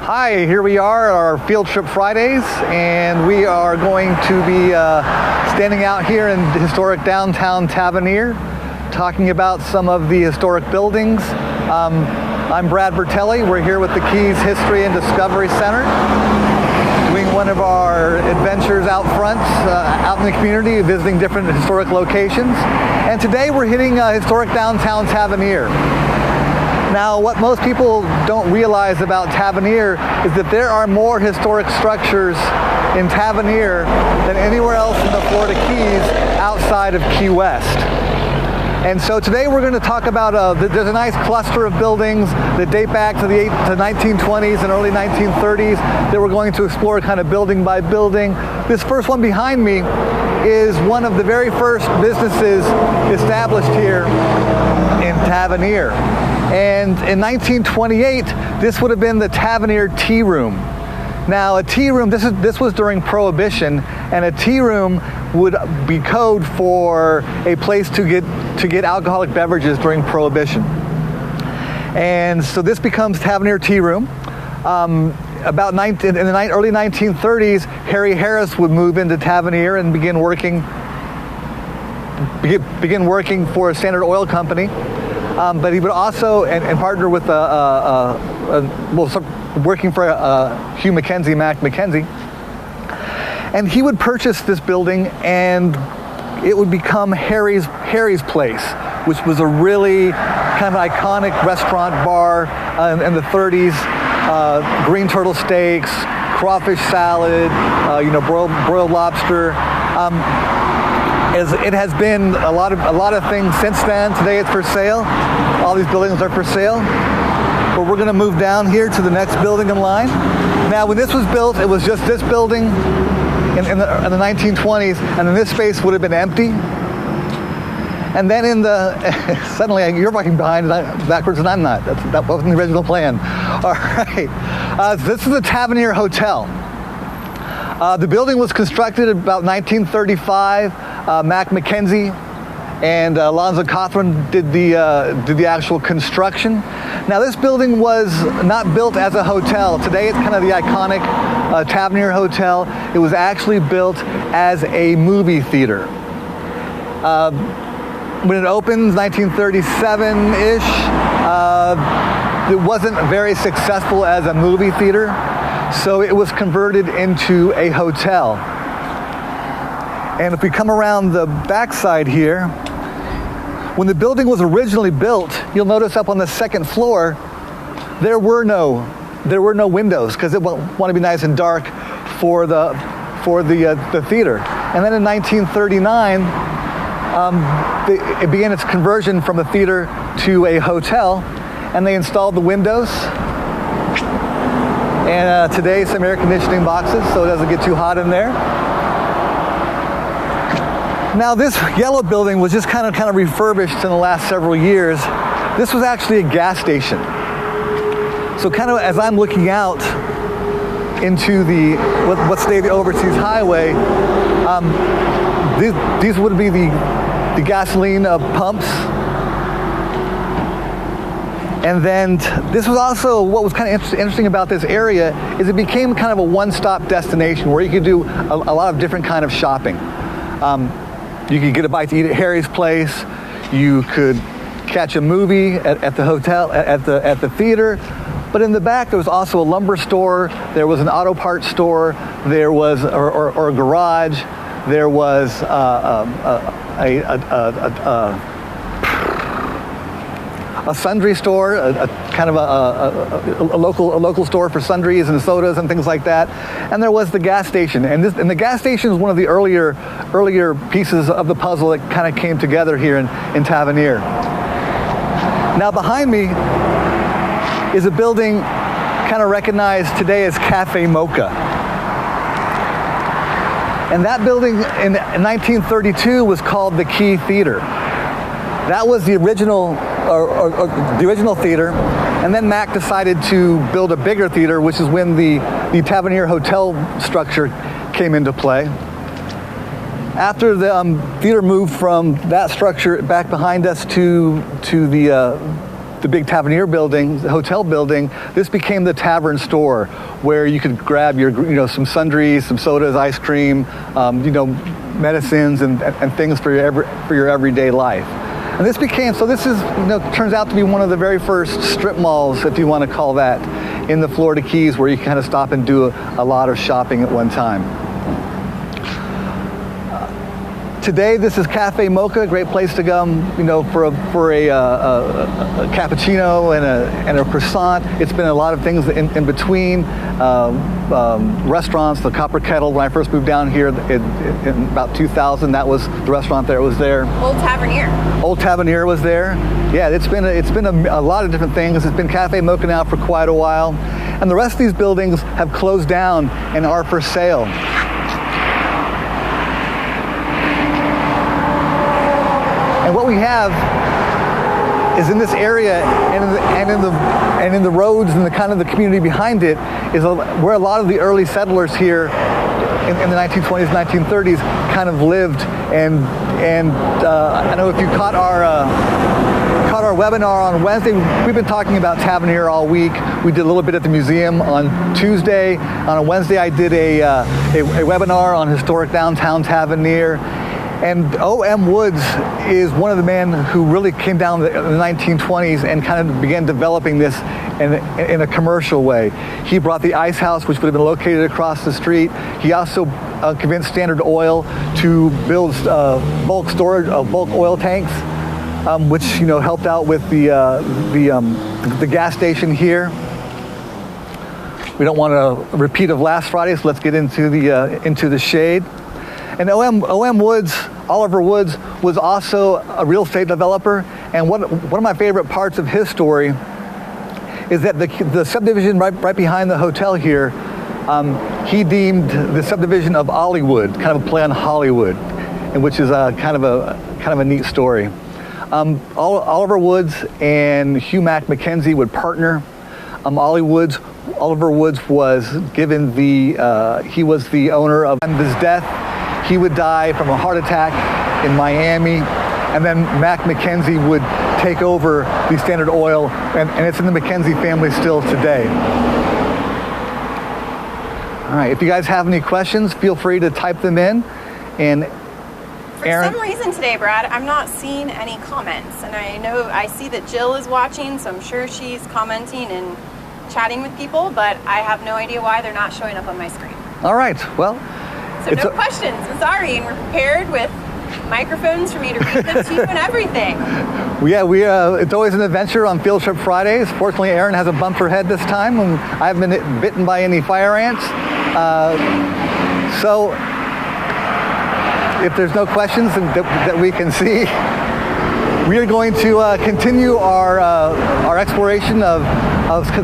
Hi, here we are, our Field Trip Fridays, and we are going to be standing out here in historic downtown Tavernier, talking about some of the historic buildings. I'm Brad Bertelli. We're here with the Keys History and Discovery Center, doing one of our adventures out front, out in the community, visiting different historic locations. And today we're hitting historic downtown Tavernier. Now, what most people don't realize about Tavernier is that there are more historic structures in Tavernier than anywhere else in the Florida Keys outside of Key West. And so today we're going to talk about, there's a nice cluster of buildings that date back to the 1920s and early 1930s that we're going to explore kind of building by building. This first one behind me is one of the very first businesses established here in Tavernier. And in 1928, this would have been the Tavernier Tea Room. Now, a tea room, this was during Prohibition, and a tea room would be code for a place to get alcoholic beverages during Prohibition. And so this becomes Tavernier Tea Room. In the early 1930s, Harry Harris would move into Tavernier and begin working for Standard Oil Company. But he would also, and partner with working for Hugh Mackenzie, Mac Mackenzie. And he would purchase this building, and it would become Harry's Place, which was a really kind of iconic restaurant bar in the 30s. Green turtle steaks, crawfish salad, broiled lobster. It has been a lot of things since then. Today it's for sale. All these buildings are for sale. But we're going to move down here to the next building in line. Now, when this was built, it was just this building in the 1920s, and then this space would have been empty. And then suddenly you're walking behind backwards, and I'm not. That wasn't the original plan. All right. This is the Tavernier Hotel. The building was constructed about 1935. Mac Mackenzie and Alonzo Cothran did the actual construction. Now, this building was not built as a hotel. Today it's kind of the iconic Tavernier Hotel. It was actually built as a movie theater. When it opened, 1937-ish, it wasn't very successful as a movie theater, so it was converted into a hotel. And if we come around the backside here, when the building was originally built, you'll notice up on the second floor, there were no windows because it wanted to be nice and dark for the theater. And then in 1939, it began its conversion from a theater to a hotel, and they installed the windows. And today, some air conditioning boxes so it doesn't get too hot in there. Now, this yellow building was just kind of refurbished in the last several years. This was actually a gas station. So kind of as I'm looking out into what's today the Overseas Highway, these would be the gasoline pumps. And then this was also, what was kind of interesting about this area is it became kind of a one-stop destination where you could do a lot of different kind of shopping. You could get a bite to eat at Harry's Place. You could catch a movie at the hotel, at the theater. But in the back, there was also a lumber store. There was an auto parts store. There was, or a garage. There was a sundry store, a local store for sundries and sodas and things like that. And there was the gas station. And the gas station is one of the earlier pieces of the puzzle that kind of came together here in Tavernier. Now, behind me is a building kind of recognized today as Cafe Mocha. And that building in 1932 was called the Key Theater. That was the original theater, and then Mac decided to build a bigger theater, which is when the Tavernier Hotel structure came into play. After the theater moved from that structure back behind us to the the big Tavernier building, the hotel building, this became the tavern store where you could grab your, some sundries, some sodas, ice cream, medicines and things for your everyday life. And this turns out to be one of the very first strip malls, if you want to call that, in the Florida Keys, where you kind of stop and do a lot of shopping at one time. Today, this is Cafe Mocha, a great place to come, for a cappuccino and a croissant. It's been a lot of things in between. Restaurants, the Copper Kettle. When I first moved down here in about 2000, that was the restaurant that was there. Old Tavernier. Old Tavernier was there. Yeah, it's been a lot of different things. It's been Cafe Mocha now for quite a while, and the rest of these buildings have closed down and are for sale. And what we have is in this area and in the roads and the kind of the community behind it is where a lot of the early settlers here in the 1920s, 1930s kind of lived. And I know if you caught our webinar on Wednesday, we've been talking about Tavernier all week. We did a little bit at the museum on Tuesday. On a Wednesday, I did a webinar on historic downtown Tavernier. And O.M. Woods is one of the men who really came down in the 1920s and kind of began developing this in a commercial way. He brought the ice house, which would have been located across the street. He also convinced Standard Oil to build bulk storage of bulk oil tanks, which helped out with the gas station here. We don't want a repeat of last Friday, so let's get into the shade. And O.M. Woods, Oliver Woods, was also a real estate developer. And one of my favorite parts of his story is that the subdivision right behind the hotel here, he deemed the subdivision of Ollywood, kind of a play on Hollywood, and which is kind of a neat story. Oliver Woods and Hugh Mack Mackenzie would partner. Oliver Woods was given he was the owner of his death. He would die from a heart attack in Miami, and then Mack Mackenzie would take over the Standard Oil, and it's in the Mackenzie family still today. All right, if you guys have any questions, feel free to type them in. And For some reason today, Brad, I'm not seeing any comments, and I see that Jill is watching, so I'm sure she's commenting and chatting with people, but I have no idea why they're not showing up on my screen. All right, well. So no questions, I'm sorry, and we're prepared with microphones for me to read them to you and everything. It's always an adventure on Field Trip Fridays. Fortunately, Erin has a bumper head this time, and I haven't been bitten by any fire ants. So if there's no questions that we can see, we are going to continue our exploration of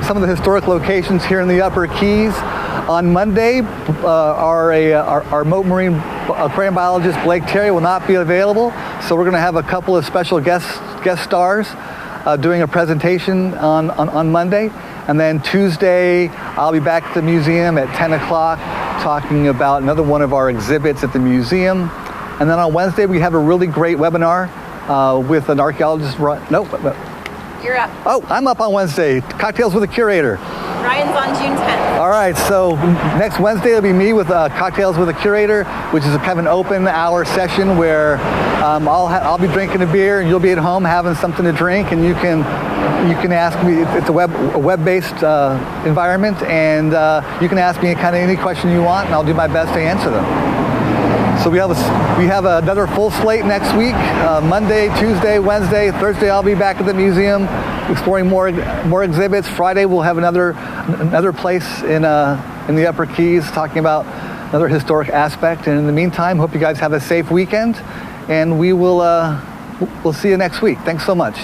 some of the historic locations here in the Upper Keys. On Monday, our Moat Marine aquarium biologist Blake Terry will not be available, so we're going to have a couple of special guest stars doing a presentation on Monday. And then Tuesday, I'll be back at the museum at 10 o'clock talking about another one of our exhibits at the museum. And then on Wednesday, we have a really great webinar with an archaeologist. You're up. Oh, I'm up on Wednesday. Cocktails with a Curator. Ryan's on June 10th. All right, so next Wednesday it'll be me with Cocktails with a Curator, which is a kind of an open hour session where I'll be drinking a beer and you'll be at home having something to drink, and you can ask me. It's a web-based environment, and you can ask me kind of any question you want, and I'll do my best to answer them. So we have another full slate next week. Monday, Tuesday, Wednesday, Thursday I'll be back at the museum exploring more exhibits. Friday we'll have another place in the Upper Keys talking about another historic aspect. And in the meantime, hope you guys have a safe weekend, and we'll see you next week. Thanks so much.